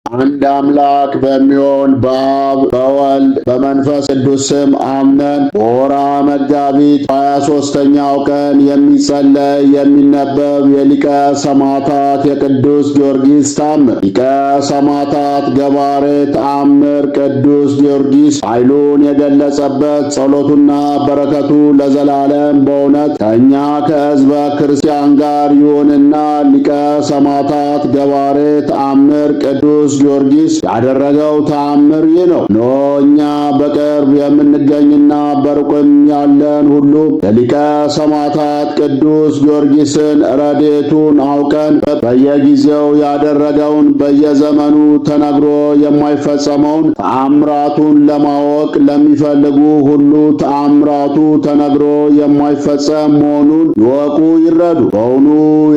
አንድ አምላክ በሚሆን በአብ በወልድ በመንፈስ ቅዱስ ስም አምነን በወርኃ መጋቢት 23ኛው ቀን የሚጸለይ የሚነበብ የሊቀ ሰማዕታት የቅዱስ ጊዮርጊስ ተአምር። ሊቀ ሰማዕታት ገባሬ ተአምር ቅዱስ ጊዮርጊስ ኃይሉን የገለጸበት ጸሎቱና በረከቱ ለዘላለም በእውነት ከእኛ ከሕዝበ ክርስቲያን ጋር ይሁንና ሊቀ ሰማዕታት ገባሬ ተአምር ቅዱስ ጊዮርጊስ ያደረገው ተአምር ይህ ነው። እነሆ እኛ በቅርብ የምንገኝና በሩቅም ያለን ሁሉ የሊቀ ሰማዕታት ቅዱስ ጊዮርጊስን ረድኤቱን አውቀን በየጊዜው ያደረገውን በየዘመኑ ተነግሮ የማይፈጸመውን ተአምራቱን ለማወቅ ለሚፈልጉ ሁሉ ተአምራቱ ተነግሮ የማይፈጸም መሆኑን ይወቁ ይረዱ። በውኑ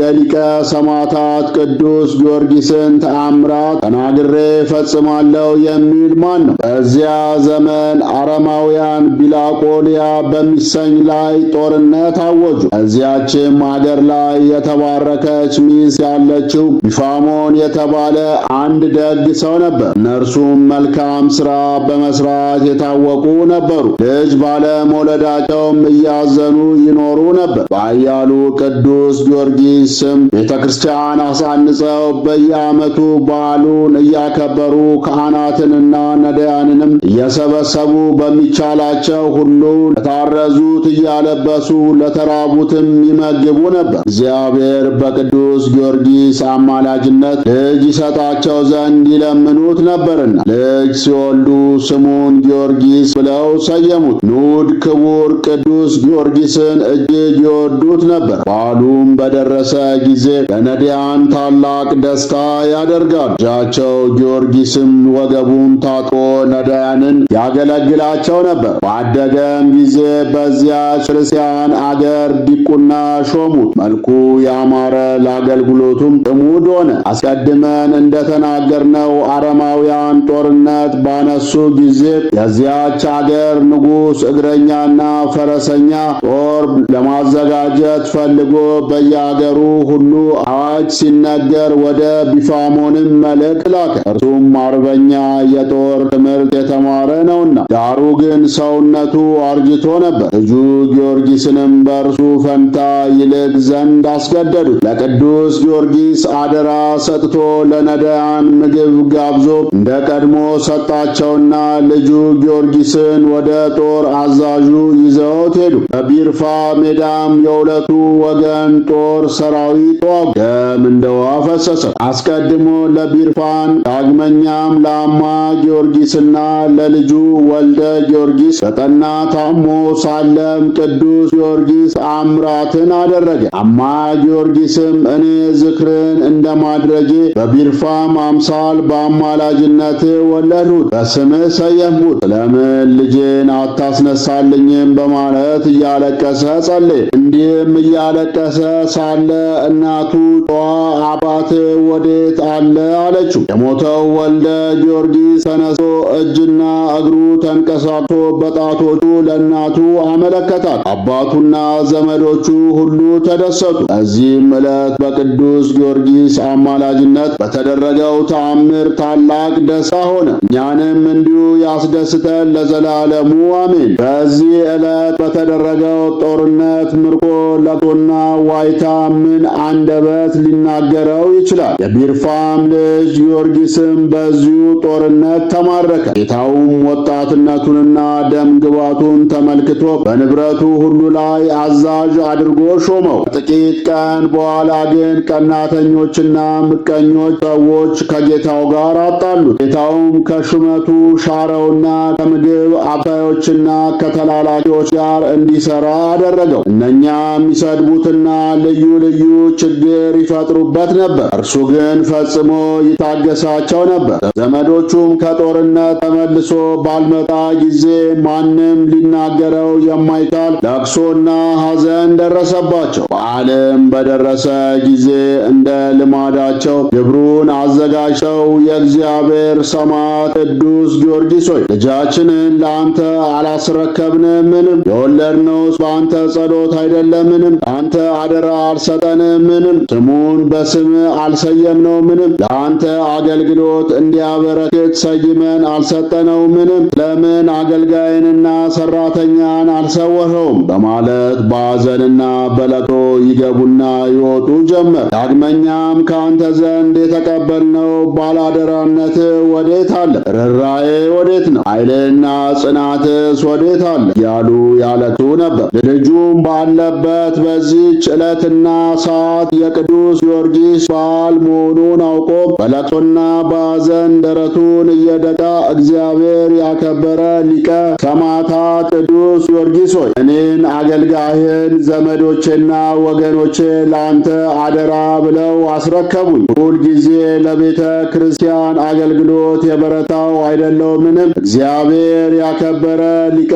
የሊቀ ሰማዕታት ቅዱስ ጊዮርጊስን ተአምራት ተናግሬ ፈጽማለሁ የሚል ማን ነው? በዚያ ዘመን አረማውያን ቢላቆልያ በሚሰኝ ላይ ጦርነት አወጁ። በዚያችም አገር ላይ የተባረከች ሚስት ያለችው ቢፋሞን የተባለ አንድ ደግ ሰው ነበር። እነርሱም መልካም ሥራ በመስራት የታወቁ ነበሩ። ልጅ ባለመውለዳቸውም እያዘኑ ይኖሩ ነበር። በኃያሉ ቅዱስ ጊዮርጊስ ስም ቤተ ክርስቲያን አሳንጸው በየዓመቱ በዓሉን እያከበሩ ካህናትንና ነዳያንንም እየሰበሰቡ በሚቻላቸው ሁሉ ለታረዙት እያለበሱ ለተራቡትም ይመግቡ ነበር። እግዚአብሔር በቅዱስ ጊዮርጊስ አማላጅነት ልጅ ይሰጣቸው ዘንድ ይለምኑት ነበርና ልጅ ሲወልዱ ስሙን ጊዮርጊስ ብለው ሰየሙት። ንዑድ ክቡር ቅዱስ ጊዮርጊስን እጅግ ይወዱት ነበር። በዓሉም በደረሰ ጊዜ ለነዳያን ታላቅ ደስታ ያደርጋሉ። ልጃቸው ጊዮርጊስም ወገቡን ታጥቆ ነዳያንን ያገለግላቸው ነበር። ባደገም ጊዜ በዚያች ክርስቲያን አገር ዲቁና ሾሙት። መልኩ ያማረ ለአገልግሎቱም ጥሙድ ሆነ። አስቀድመን እንደተናገርነው አረማውያን ጦርነት ባነሱ ጊዜ የዚያች አገር ንጉሥ እግረኛና ፈረሰኛ ጦር ለማዘጋጀት ፈልጎ በየአገሩ ሁሉ አዋጅ ሲነገር ወደ ቢፋሞንም መልእክት ላከ። እርሱም አርበኛ የጦር ትምህርት የተማረ ነውና፣ ዳሩ ግን ሰውነቱ አርጅቶ ነበር። ልጁ ጊዮርጊስንም በእርሱ ፈንታ ይልክ ዘንድ አስገደዱት። ለቅዱስ ጊዮርጊስ አደራ ሰጥቶ ለነዳያን ምግብ ጋብዞ እንደ ቀድሞ ሰጣቸውና ልጁ ጊዮርጊስን ወደ ጦር አዛዡ ይዘውት ሄዱ። በቢርፋ ሜዳም የሁለቱ ወገን ጦር ሰራዊት ተዋጉ። ደም እንደ ውሃ ፈሰሰ። አስቀድሞ ለቢርፋን ዳግመኛም ለአማ ጊዮርጊስና ለልጁ ወልደ ጊዮርጊስ በጠና ታሞ ሳለም ቅዱስ ጊዮርጊስ ተአምራትን አደረገ። አማ ጊዮርጊስም እኔ ዝክርን እንደማድረጌ በቢርፋም አምሳል በአማላጅነት ወለድሁት፣ በስምህ ሰየምሁት፣ ስለምን ልጄን አታስነሳልኝም በማለት እያለቀሰ ጸለየ። እንዲህም እያለቀሰ ሳለ እናቱ ጨዋ አባት ወዴት አለ አለችው። የሞተው ወልደ ጊዮርጊስ ተነስቶ እጅና እግሩ ተንቀሳቅሶ በጣቶቹ ለእናቱ አመለከታት። አባቱና ዘመዶቹ ሁሉ ተደሰቱ። በዚህም ዕለት በቅዱስ ጊዮርጊስ አማላጅነት በተደረገው ተአምር ታላቅ ደስታ ሆነ። እኛንም እንዲሁ ያስደስተን ለዘላለሙ አሜን። በዚህ ዕለት በተደረገው ጦርነት ምርኮ ለቅሶና ዋይታ ምን አንደበት ሊናገረው ይችላል? የቢርፋም ልጅ ጊዮርጊስም በዚሁ ጦርነት ተማረከ። ጌታውም ወጣትነቱንና ደም ግባቱን ተመልክቶ በንብረቱ ሁሉ ላይ አዛዥ አድርጎ ሾመው። ጥቂት ቀን በኋላ ግን ቀናተኞችና ምቀኞች ሰዎች ከጌታው ጋር አጣሉት። ጌታውም ከሹመቱ ሻረውና ከምግብ አብሳዮችና ከተላላኪዎች ጋር እንዲሰራ አደረገው። እነኛ የሚሰድቡትና ልዩ ልዩ ችግር ይፈጥሩበት ነበር። እርሱ ግን ፈጽሞ ይታገሳቸው ነበር። ዘመዶቹም ከጦርነት ተመልሶ ባልመጣ ጊዜ ማንም ሊናገረው የማይቻል ለቅሶና ሐዘን ደረሰባቸው። በዓልም በደረሰ ጊዜ እንደ ልማዳቸው ግብሩን አዘጋጅተው የእግዚአብሔር ሰማዕት ቅዱስ ጊዮርጊስ ሆይ ልጃችንን ለአንተ አላስረከብንምንም? የወለድነውስ በአንተ ጸሎት አይደለምንም? ለአንተ አደራ አልሰጠንምንም? ስሙን በስም አልሰየምነውምንም? ለአንተ ለአገልግሎት እንዲያበረክት ሰይመን አልሰጠነውምን? ለምን አገልጋይንና ሰራተኛን አልሰወረውም? በማለት በሐዘንና በለቅሶ ይገቡና ይወጡ ጀመር። ዳግመኛም ከአንተ ዘንድ የተቀበልነው ባላደራነት ወዴት አለ? ርኅራኄ ወዴት ነው? ኃይልና ጽናትስ ወዴት አለ? እያሉ ያለቅሱ ነበር። ልጁም ባለበት በዚህች ዕለትና ሰዓት የቅዱስ ጊዮርጊስ በዓል መሆኑን አውቆ በለቅሶና በሐዘን ደረቱን እየደቃ እግዚአብሔር ያከበረ ሊቀ ሰማዕታት ቅዱስ ጊዮርጊስ ሆይ እኔን አገልጋይህን ዘመዶቼና ወገኖቼ ለአንተ አደራ ብለው አስረከቡኝ። ሁል ጊዜ ለቤተ ክርስቲያን አገልግሎት የበረታው አይደለሁምን? እግዚአብሔር ያከበረ ሊቀ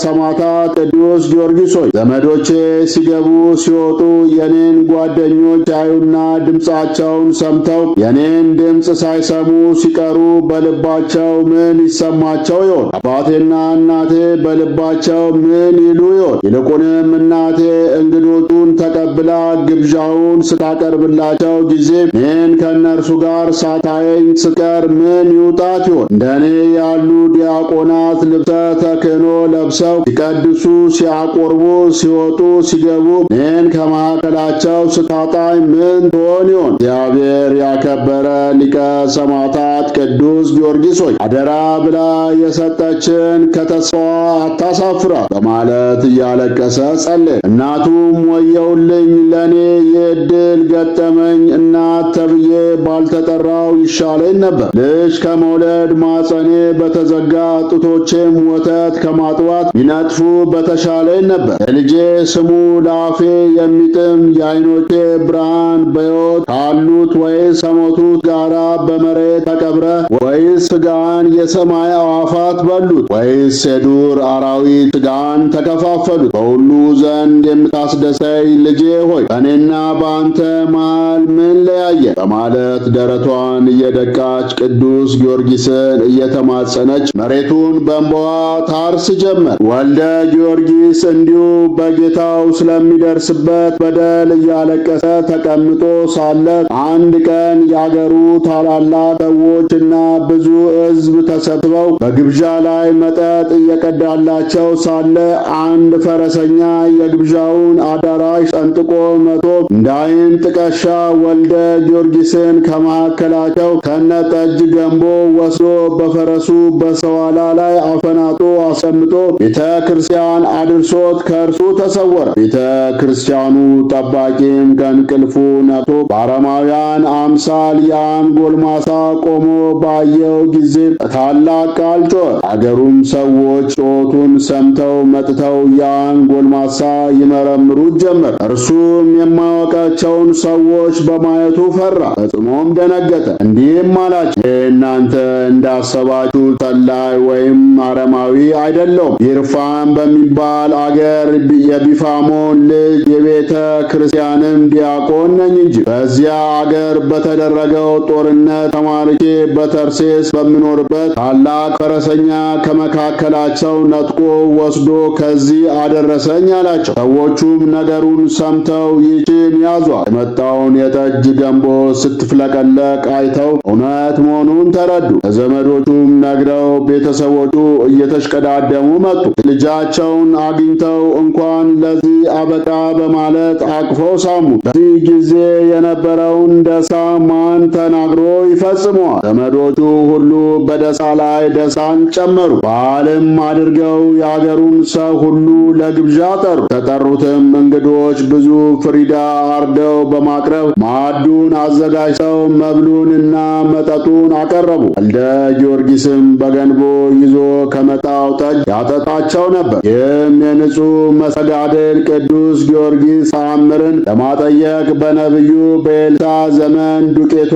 ሰማዕታት ቅዱስ ጊዮርጊስ ሆይ ዘመዶቼ ሲገቡ ሲወጡ የኔን ጓደኞች ያዩና ድምፃቸውን ሰምተው የኔን ድምፅ ሳይሰሙ ሲቀሩ በልባቸው ምን ይሰማቸው ይሆን? አባቴና እናቴ በልባቸው ምን ይሉ ይሆን? ይልቁንም እናቴ እንግዶቹን ተቀብላ ግብዣውን ስታቀርብላቸው ጊዜ እኔን ከእነርሱ ጋር ሳታየኝ ስቀር ምን ይውጣት ይሆን? እንደኔ ያሉ ዲያቆናት ልብሰ ተክህኖ ለብሰው ሲቀድሱ፣ ሲያቆርቡ፣ ሲወጡ ሲገቡ እኔን ከመካከላቸው ስታጣኝ ምን ትሆን ይሆን? እግዚአብሔር ያከበረ ሊቀ ሰማዕታት ቅዱስ ጊዮርጊስ ሆይ አደራ ብላ የሰጠችን ከተስፋዋ አታሳፍራት በማለት እያለቀሰ ጸለየ። እናቱም ወየውልኝ ለኔ የዕድል ገጠመኝ እናት ተብዬ ባልተጠራው ይሻለኝ ነበር። ልጅ ከመውለድ ማጸኔ በተዘጋ ጡቶቼም ወተት ከማጥባት ቢነጥፉ በተሻለኝ ነበር። የልጄ ስሙ ለአፌ የሚጥም የዓይኖቼ ብርሃን በሕይወት ካሉት ወይስ ከሞቱት ጋራ በመሬት ተቀብረ ወይስ ሥጋን የሰማይ አዕዋፋት በሉት ወይስ የዱር አራዊት ሥጋን ተከፋፈሉት? በሁሉ ዘንድ የምታስደሰይ ልጄ ሆይ በእኔና በአንተ መሃል ምን ለያየ? በማለት ደረቷን እየደቃች ቅዱስ ጊዮርጊስን እየተማጸነች መሬቱን በእንባዋ ታርስ ጀመር። ወልደ ጊዮርጊስ እንዲሁ በጌታው ስለሚደርስበት በደል እያለቀሰ ተቀምጦ ሳለ አንድ ቀን ያገሩ ታላላቅ ሰዎችና ብዙ ሕዝብ ተሰብስበው በግብዣ ላይ መጠጥ እየቀዳላቸው ሳለ አንድ ፈረሰኛ የግብዣውን አዳራሽ ሰንጥቆ መቶ እንዳይን ጥቀሻ ወልደ ጊዮርጊስን ከመካከላቸው ከነጠጅ ገንቦ ወስዶ በፈረሱ በሰዋላ ላይ አፈናጦ አስቀምጦ ቤተ ክርስቲያን አድርሶት ከእርሱ ተሰወረ። ቤተ ክርስቲያኑ ጠባቂም ከእንቅልፉ ነቅቶ በአረማውያን አምሳል ያን ጎልማሳ ቆሞ ባየው ጊዜ ታላቅ ቃል ጮኸ። አገሩም ሰዎች ጩኸቱን ሰምተው መጥተው ያን ጎልማሳ ይመረምሩት ጀመር። እርሱም የማያውቃቸውን ሰዎች በማየቱ ፈራ፣ ፈጽሞም ደነገጠ። እንዲህም አላቸው፣ እናንተ እንዳሰባችሁ ሰላይ ወይም አረማዊ አይደለሁም። ይርፋን በሚባል አገር የቢፋሞን ልጅ የቤተ ክርስቲያንም ዲያቆን ነኝ እንጂ። በዚያ አገር በተደረገው ጦርነት ተማርኬ በተርሴስ በምኖርበት ታላቅ ፈረሰኛ ከመካከላቸው ነጥቆ ወስዶ ከዚህ አደረሰኝ አላቸው። ሰዎቹም ነገሩን ሰምተው ይህችን ያዟት የመጣውን የጠጅ ገንቦ ስትፍለቀለቅ አይተው እውነት መሆኑን ተረዱ። ለዘመዶቹም ነግረው ቤተሰቦቹ እየተሽቀዳደሙ መጡ። ልጃቸውን አግኝተው እንኳን ለዚህ አበቃ በማለት አቅፈው ሳሙ። በዚህ ጊዜ የነበረውን ደስታ ማን ተናግሮ ይፈጽመዋል? ዘመዶቹ ሁሉ በደስታ ላይ ደስታን ጨመሩ። በዓልም አድርገው የአገሩን ሰው ሁሉ ለግብዣ ጠሩ። የተጠሩትም እንግዶች ብዙ ፍሪዳ አርደው በማቅረብ ማዕዱን አዘጋጅተው መብሉንና መጠጡን አቀረቡ። ወልደ ጊዮርጊስም በገንቦ ይዞ ከመጣው ጠጅ ያጠጣቸው ነበር። ይህም የንጹሕ መስተጋድል ቅዱስ ጊዮርጊስ ተአምርን ለማጠየቅ በነቢዩ በኤልሳ ዘመን ዱቄቷ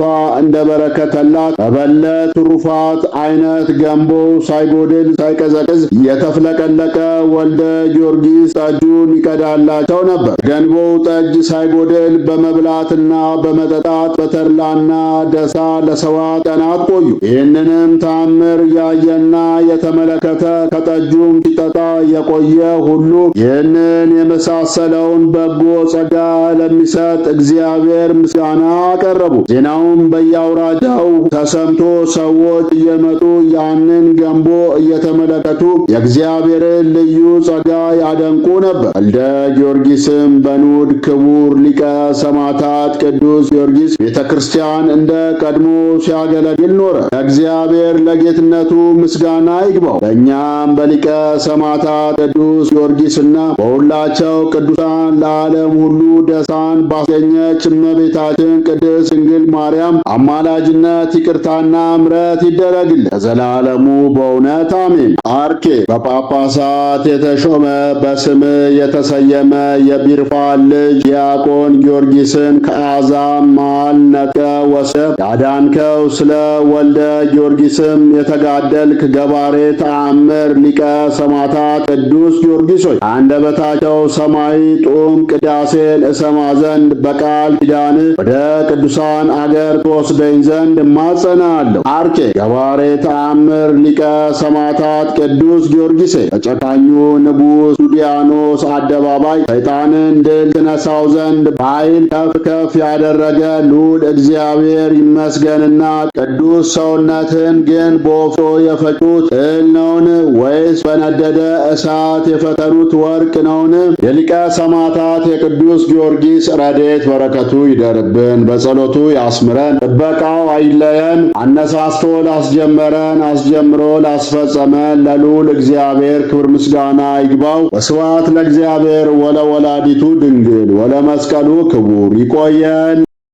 እንደበረከተላት በበለት ትሩፋት አይነት ገንቦ ሳይጎድል ሳይቀዘቅዝ የተፍለቀለቀ ወልደ ጊዮርጊስ ጠጁን ይቀዳላቸው ነበር። ገንቦው ጠጅ ሳይጎድል በመብላትና በመጠጣት በተድላና ደስታ ለ7 ቀናት ቆዩ። ይህንንም ተአምር ያየና የተመለከተ ከጠጁም ሲጠጣ የቆየ ሁሉ ይህንን የመሳሰለውን በጎ ጸጋ ለሚሰጥ እግዚአብሔር ምስጋና አቀረቡ። ዜናውም በያው በየአውራጃው ተሰምቶ ሰዎች እየመጡ ያንን ገንቦ እየተመለከቱ የእግዚአብሔርን ልዩ ጸጋ ያደንቁ ነበር። ወልደ ጊዮርጊስም በኑድ ክቡር ሊቀ ሰማዕታት ቅዱስ ጊዮርጊስ ቤተ ክርስቲያን እንደ ቀድሞ ሲያገለግል ኖረ። ለእግዚአብሔር ለጌትነቱ ምስጋና ይግባው። በእኛም በሊቀ ሰማዕታት ቅዱስ ጊዮርጊስና በሁላቸው ቅዱሳን ለዓለም ሁሉ ደስታን ባስገኘች እመቤታችን ቅድስት ድንግል ማርያም አማላጅነት ይቅርታና ምሕረት ይደረግልን ለዘላለሙ በእውነት አሜን። አርኬ በጳጳሳት የተሾመ በስም የተሰየመ የቢርፋን ልጅ ዲያቆን ጊዮርጊስን ከአሕዛብ መሃል ነጥቀህ ወስደህ ያዳንከው ስለ ወልደ ጊዮርጊስም የተጋደልክ ገባሬ ተአምር ሊቀ ሰማዕታት ቅዱስ ጊዮርጊስ ሆይ አንደበታቸው ሰማይ ጡም ቅዳሴን እሰማ ዘንድ በቃል ኪዳን ወደ ቅዱሳን አገር ትወስደኝ ዘንድ እማጸናለሁ። አርኬ ገባሬ ተአምር ሊቀ ሰማዕታት ቅዱስ ጊዮርጊስ በጨካኙ ንጉሥ ዱዲያኖስ አደባባይ ሰይጣንን ድል ትነሳው ዘንድ በኃይል ከፍ ከፍ ያደረገ ልዑል እግዚአብሔር ይመስገንና ቅዱስ ሰውነትን ግን በወፍጮ የፈጩት እህል ነውን? ወይስ በነደደ እሳት የፈተኑት ወርቅ ነውን? የሊቀ ሰማዕታት የቅዱስ ጊዮርጊስ ረድኤት በረከቱ ይደርብን፣ በጸሎቱ ያስምረን፣ ጥበቃው አይለየን። አነሳስቶ ላስጀመረን አስጀምሮ ላስፈጸመን ለልዑል እግዚአብሔር ክብር ምስጋና ይግባው። ወስብሐት ለእግዚአብሔር ወለወላዲቱ ድንግል ወለመስቀሉ ክቡር። ይቆየን።